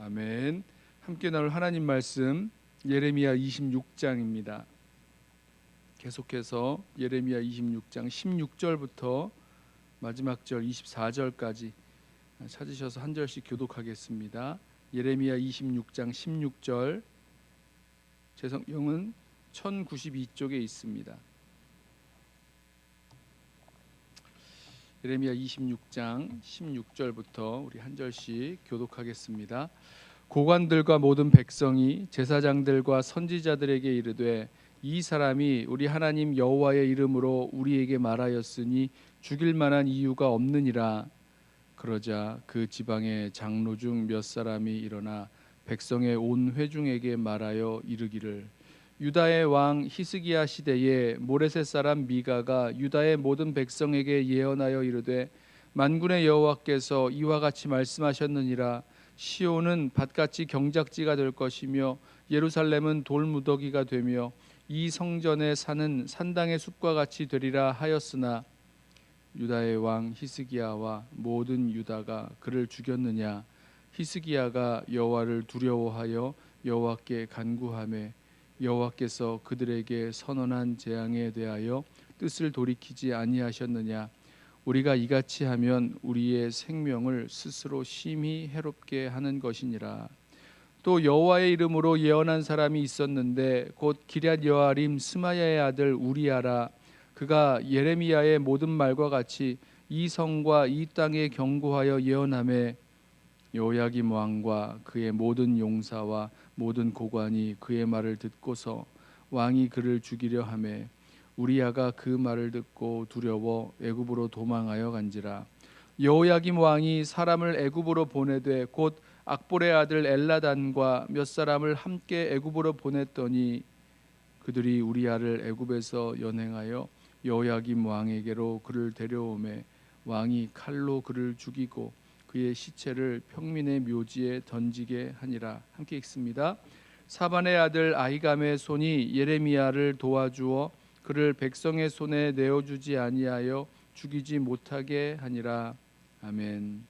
아멘. 함께 나눌 하나님 말씀 예레미야 26장입니다. 계속해서 예레미야 26장 16절부터 마지막 절 24절까지 찾으셔서 한 절씩 교독하겠습니다. 예레미야 26장 16절, 제 성경은 1092쪽에 있습니다. 예레미야 26장 16절부터 우리 한 절씩 교독하겠습니다. 고관들과 모든 백성이 제사장들과 선지자들에게 이르되 이 사람이 우리 하나님 여호와의 이름으로 우리에게 말하였으니 죽일 만한 이유가 없느니라. 그러자 그 지방의 장로 중 몇 사람이 일어나 백성의 온 회중에게 말하여 이르기를 유다의 왕 히스기야 시대에 모레셋 사람 미가가 유다의 모든 백성에게 예언하여 이르되 만군의 여호와께서 이와 같이 말씀하셨느니라. 시온은 밭같이 경작지가 될 것이며 예루살렘은 돌무더기가 되며 이 성전의 산은 산당의 숲과 같이 되리라 하였으나 유다의 왕 히스기야와 모든 유다가 그를 죽였느냐. 히스기야가 여호와를 두려워하여 여호와께 간구하매 여호와께서 그들에게 선언한 재앙에 대하여 뜻을 돌이키지 아니하셨느냐. 우리가 이같이 하면 우리의 생명을 스스로 심히 해롭게 하는 것이니라. 또 여호와의 이름으로 예언한 사람이 있었는데 곧 기럇 여아림 스마야의 아들 우리야라. 그가 예레미야의 모든 말과 같이 이 성과 이 땅에 경고하여 예언하매 여호야김 왕과 그의 모든 용사와 모든 고관이 그의 말을 듣고서 왕이 그를 죽이려 하매 우리야가 그 말을 듣고 두려워 애굽으로 도망하여 간지라. 여호야김 왕이 사람을 애굽으로 보내되 곧 악볼의 아들 엘라단과 몇 사람을 함께 애굽으로 보냈더니 그들이 우리야를 애굽에서 연행하여 여호야김 왕에게로 그를 데려오매 왕이 칼로 그를 죽이고 그의 시체를 평민의 묘지에 던지게 하니라. 함께 읽습니다. 사반의 아들 아히감의 손이 예레미야를 도와주어 그를 백성의 손에 내어주지 아니하여 죽이지 못하게 하니라. 아멘.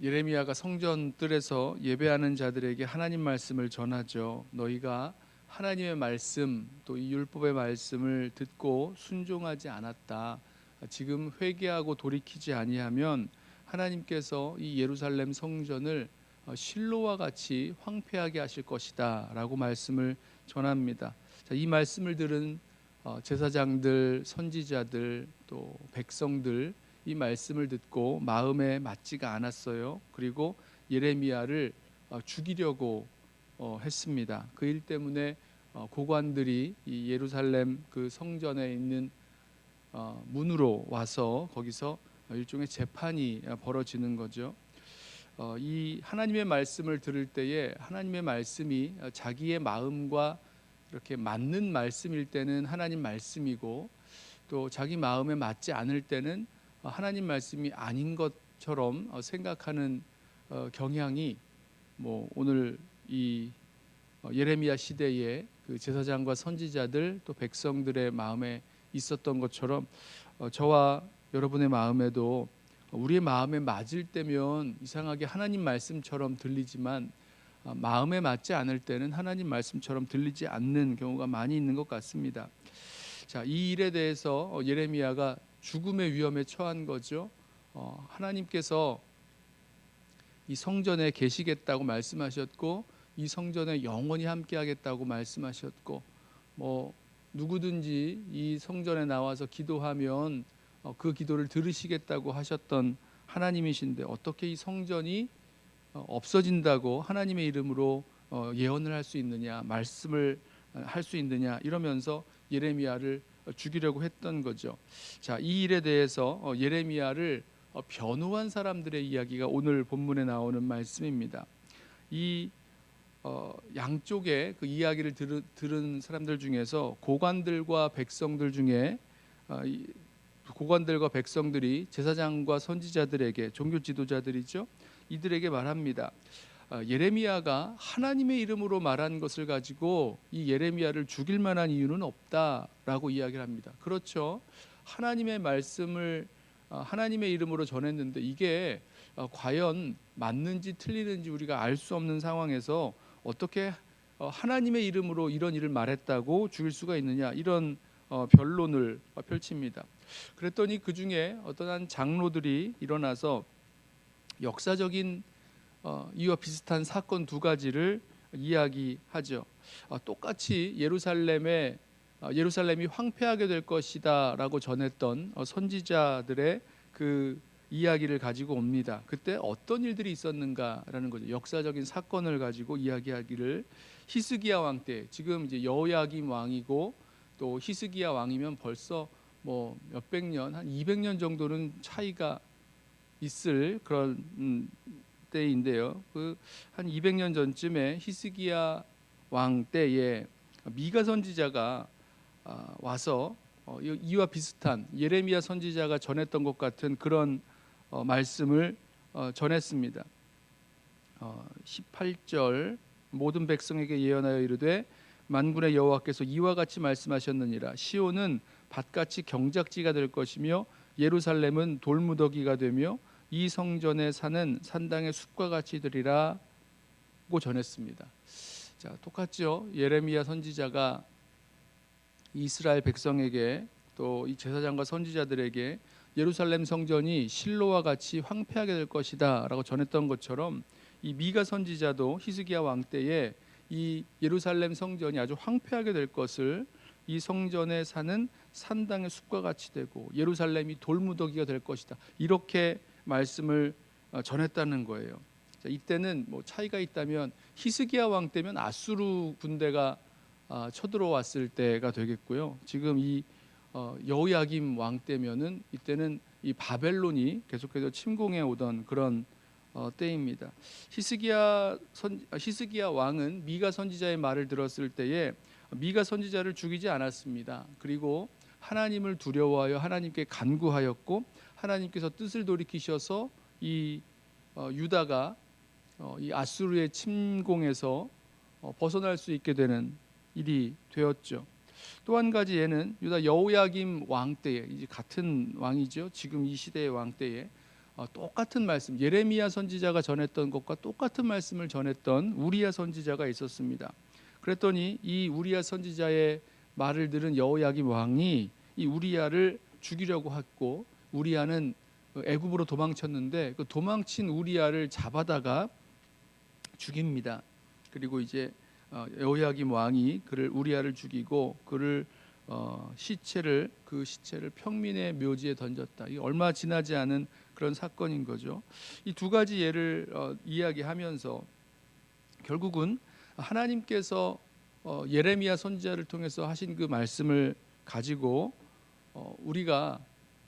예레미야가 성전 뜰에서 예배하는 자들에게 하나님 말씀을 전하죠. 너희가 하나님의 말씀 또 이 율법의 말씀을 듣고 순종하지 않았다. 지금 회개하고 돌이키지 아니하면 하나님께서 이 예루살렘 성전을 실로와 같이 황폐하게 하실 것이다 라고 말씀을 전합니다. 자, 이 말씀을 들은 제사장들, 선지자들 또 백성들 이 말씀을 듣고 마음에 맞지가 않았어요. 그리고 예레미야를 죽이려고 했습니다. 그 일 때문에 고관들이 이 예루살렘 그 성전에 있는 문으로 와서 거기서 일종의 재판이 벌어지는 거죠. 이 하나님의 말씀을 들을 때에 하나님의 말씀이 자기의 마음과 이렇게 맞는 말씀일 때는 하나님 말씀이고 또 자기 마음에 맞지 않을 때는 하나님 말씀이 아닌 것처럼 생각하는 경향이 오늘 이 예레미야 시대에 그 제사장과 선지자들 또 백성들의 마음에 있었던 것처럼 저와 여러분의 마음에도 우리의 마음에 맞을 때면 이상하게 하나님 말씀처럼 들리지만 마음에 맞지 않을 때는 하나님 말씀처럼 들리지 않는 경우가 많이 있는 것 같습니다. 자, 이 일에 대해서 예레미야가 죽음의 위험에 처한 거죠. 하나님께서 이 성전에 계시겠다고 말씀하셨고 이 성전에 영원히 함께하겠다고 말씀하셨고 누구든지 이 성전에 나와서 기도하면 그 기도를 들으시겠다고 하셨던 하나님이신데 어떻게 이 성전이 없어진다고 하나님의 이름으로 예언을 할 수 있느냐, 말씀을 할 수 있느냐 이러면서 예레미야를 죽이려고 했던 거죠. 자, 이 일에 대해서 예레미야를 변호한 사람들의 이야기가 오늘 본문에 나오는 말씀입니다. 이 양쪽의 그 이야기를 들은 사람들 중에서 고관들과 백성들 중에 고관들과 백성들이 제사장과 선지자들에게 종교 지도자들이죠. 이들에게 말합니다. 예레미야가 하나님의 이름으로 말한 것을 가지고 이 예레미야를 죽일 만한 이유는 없다라고 이야기를 합니다. 그렇죠. 하나님의 말씀을 하나님의 이름으로 전했는데 이게 과연 맞는지 틀리는지 우리가 알 수 없는 상황에서 어떻게 하나님의 이름으로 이런 일을 말했다고 죽일 수가 있느냐, 이런 변론을 펼칩니다. 그랬더니 그 중에 어떤 한 장로들이 일어나서 역사적인 이와 비슷한 사건 두 가지를 이야기하죠. 똑같이 예루살렘이 황폐하게 될 것이다라고 전했던 선지자들의 그 이야기를 가지고 옵니다. 그때 어떤 일들이 있었는가라는 거죠. 역사적인 사건을 가지고 이야기하기를, 히스기야 왕 때, 지금 이제 여호야김 왕이고 또 히스기야 왕이면 벌써 뭐 몇백 년, 한 200년 정도는 차이가 있을 그런 때인데요. 그 한 200년 전쯤에 히스기야 왕 때에 미가 선지자가 와서 이와 비슷한 예레미야 선지자가 전했던 것 같은 그런 말씀을 전했습니다. 18절, 모든 백성에게 예언하여 이르되 만군의 여호와께서 이와 같이 말씀하셨느니라. 시온은 밭같이 경작지가 될 것이며 예루살렘은 돌무더기가 되며 이 성전의 산은 산당의 숲과 같이 되리라고 전했습니다. 자, 똑같죠. 예레미야 선지자가 이스라엘 백성에게 또 이 제사장과 선지자들에게 예루살렘 성전이 실로와 같이 황폐하게 될 것이다라고 전했던 것처럼, 이 미가 선지자도 히스기야 왕 때에 이 예루살렘 성전이 아주 황폐하게 될 것을, 이 성전의 산은 산당의 숲과 같이 되고 예루살렘이 돌무더기가 될 것이다, 이렇게 말씀을 전했다는 거예요. 자, 이때는 뭐 차이가 있다면 히스기야 왕 때면 아수르 군대가 쳐들어왔을 때가 되겠고요. 지금 이 여호야김 왕 때면은 이때는 이 바벨론이 계속해서 침공해 오던 그런 때입니다. 히스기야 왕은 미가 선지자의 말을 들었을 때에 미가 선지자를 죽이지 않았습니다. 그리고 하나님을 두려워하여 하나님께 간구하였고, 하나님께서 뜻을 돌이키셔서 이 유다가 이 아수르의 침공에서 벗어날 수 있게 되는 일이 되었죠. 또 한 가지 예는 유다 여호야김 왕 때에, 이제 같은 왕이죠. 지금 이 시대의 왕 때에 똑같은 말씀, 예레미야 선지자가 전했던 것과 똑같은 말씀을 전했던 우리야 선지자가 있었습니다. 그랬더니 이 우리야 선지자의 말을 들은 여호야김 왕이 이 우리야를 죽이려고 했고, 우리야는 애굽으로 도망쳤는데 그 도망친 우리야를 잡아다가 죽입니다. 그리고 이제 여호야김 왕이 그를 우리야를 죽이고 그를 시체를 평민의 묘지에 던졌다. 이 얼마 지나지 않은 그런 사건인 거죠. 이 두 가지 예를 이야기하면서 결국은 하나님께서 예레미야 선지자를 통해서 하신 그 말씀을 가지고 우리가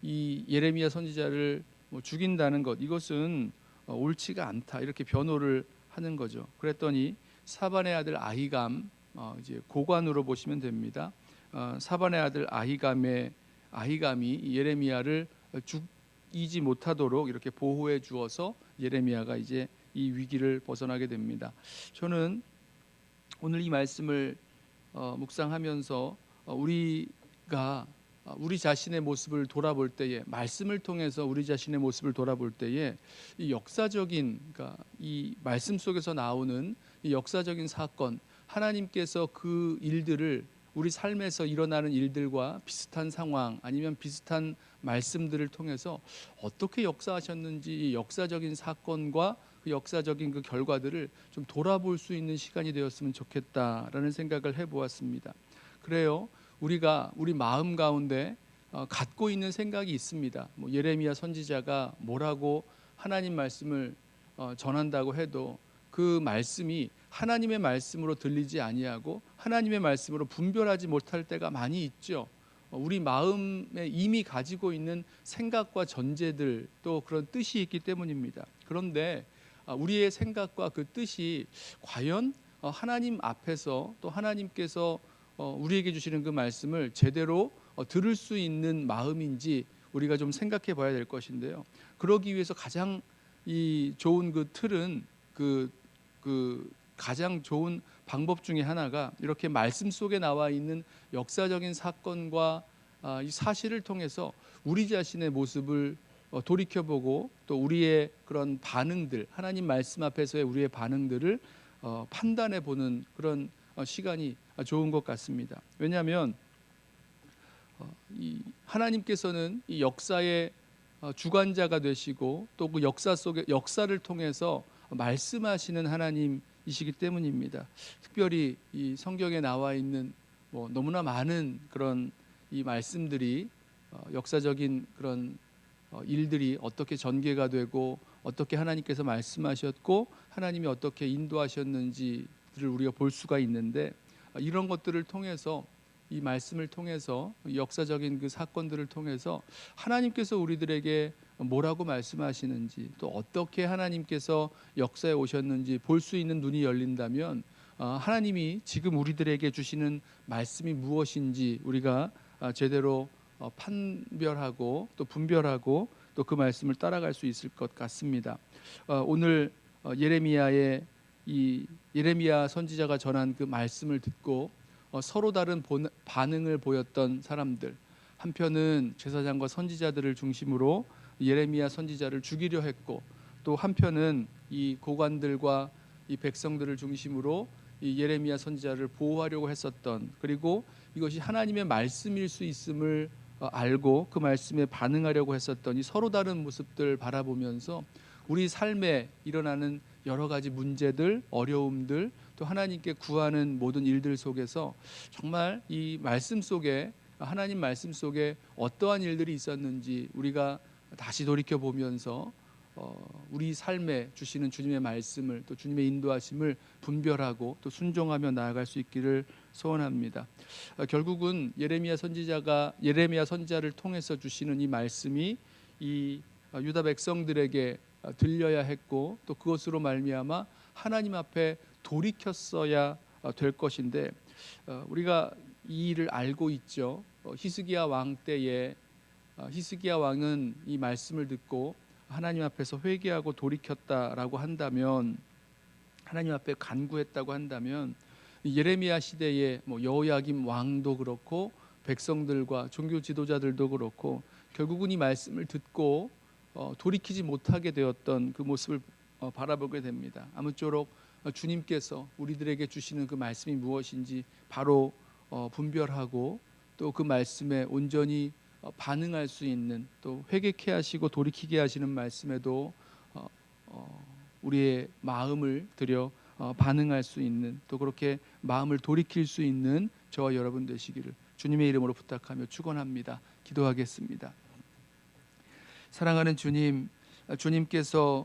이 예레미야 선지자를 죽인다는 것, 이것은 옳지가 않다, 이렇게 변호를 하는 거죠. 그랬더니 사반의 아들 아히감, 이제 고관으로 보시면 됩니다. 사반의 아들 아히감이 예레미야를 죽이지 못하도록 이렇게 보호해 주어서 예레미야가 이제 이 위기를 벗어나게 됩니다. 저는 오늘 이 말씀을 묵상하면서 우리가 우리 자신의 모습을 돌아볼 때에, 말씀을 통해서 우리 자신의 모습을 돌아볼 때에 이 역사적인, 그러니까 이 말씀 속에서 나오는 이 역사적인 사건, 하나님께서 그 일들을 우리 삶에서 일어나는 일들과 비슷한 상황 아니면 비슷한 말씀들을 통해서 어떻게 역사하셨는지, 이 역사적인 사건과 그 역사적인 그 결과들을 좀 돌아볼 수 있는 시간이 되었으면 좋겠다라는 생각을 해보았습니다. 그래요, 우리가 우리 마음 가운데 갖고 있는 생각이 있습니다. 뭐 예레미야 선지자가 뭐라고 하나님 말씀을 전한다고 해도 그 말씀이 하나님의 말씀으로 들리지 아니하고 하나님의 말씀으로 분별하지 못할 때가 많이 있죠. 우리 마음에 이미 가지고 있는 생각과 전제들, 또 그런 뜻이 있기 때문입니다. 그런데 우리의 생각과 그 뜻이 과연 하나님 앞에서, 또 하나님께서 우리에게 주시는 그 말씀을 제대로 들을 수 있는 마음인지 우리가 좀 생각해 봐야 될 것인데요. 그러기 위해서 가장 이 좋은 그 틀은 그 가장 좋은 방법 중에 하나가 이렇게 말씀 속에 나와 있는 역사적인 사건과 이 사실을 통해서 우리 자신의 모습을 돌이켜보고 또 우리의 그런 반응들, 하나님 말씀 앞에서의 우리의 반응들을 판단해 보는 그런 시간이 좋은 것 같습니다. 왜냐하면 이 하나님께서는 이 역사의 주관자가 되시고 또 그 역사 속에 역사를 통해서 말씀하시는 하나님이시기 때문입니다. 특별히 이 성경에 나와 있는 너무나 많은 그런 이 말씀들이 역사적인 그런 일들이 어떻게 전개가 되고 어떻게 하나님께서 말씀하셨고 하나님이 어떻게 인도하셨는지를 우리가 볼 수가 있는데, 이런 것들을 통해서 이 말씀을 통해서 역사적인 그 사건들을 통해서 하나님께서 우리들에게 뭐라고 말씀하시는지 또 어떻게 하나님께서 역사에 오셨는지 볼 수 있는 눈이 열린다면 하나님이 지금 우리들에게 주시는 말씀이 무엇인지 우리가 제대로 판별하고 또 분별하고 또 그 말씀을 따라갈 수 있을 것 같습니다. 오늘 예레미야의 이 예레미야 선지자가 전한 그 말씀을 듣고 서로 다른 반응을 보였던 사람들, 한편은 제사장과 선지자들을 중심으로 예레미야 선지자를 죽이려 했고, 또 한편은 이 고관들과 이 백성들을 중심으로 이 예레미야 선지자를 보호하려고 했었던, 그리고 이것이 하나님의 말씀일 수 있음을 알고 그 말씀에 반응하려고 했었던 이 서로 다른 모습들 바라보면서 우리 삶에 일어나는 여러 가지 문제들, 어려움들, 또 하나님께 구하는 모든 일들 속에서 정말 이 말씀 속에, 하나님 말씀 속에 어떠한 일들이 있었는지 우리가 다시 돌이켜 보면서 우리 삶에 주시는 주님의 말씀을 또 주님의 인도하심을 분별하고 또 순종하며 나아갈 수 있기를 소원합니다. 결국은 예레미야 선지자를 통해서 주시는 이 말씀이 이 유다 백성들에게 들려야 했고 또 그것으로 말미암아 하나님 앞에 돌이켰어야 될 것인데, 우리가 이 일을 알고 있죠. 히스기야 왕 때에 히스기야 왕은 이 말씀을 듣고 하나님 앞에서 회개하고 돌이켰다라고 한다면, 하나님 앞에 간구했다고 한다면, 예레미야 시대에 여호야김 왕도 그렇고 백성들과 종교 지도자들도 그렇고 결국은 이 말씀을 듣고 돌이키지 못하게 되었던 그 모습을 바라보게 됩니다. 아무쪼록 주님께서 우리들에게 주시는 그 말씀이 무엇인지 바로 분별하고 또 그 말씀에 온전히 반응할 수 있는, 또 회개케 하시고 돌이키게 하시는 말씀에도 우리의 마음을 들여 반응할 수 있는, 또 그렇게 마음을 돌이킬 수 있는 저와 여러분 되시기를 주님의 이름으로 부탁하며 축원합니다. 기도하겠습니다. 사랑하는 주님, 주님께서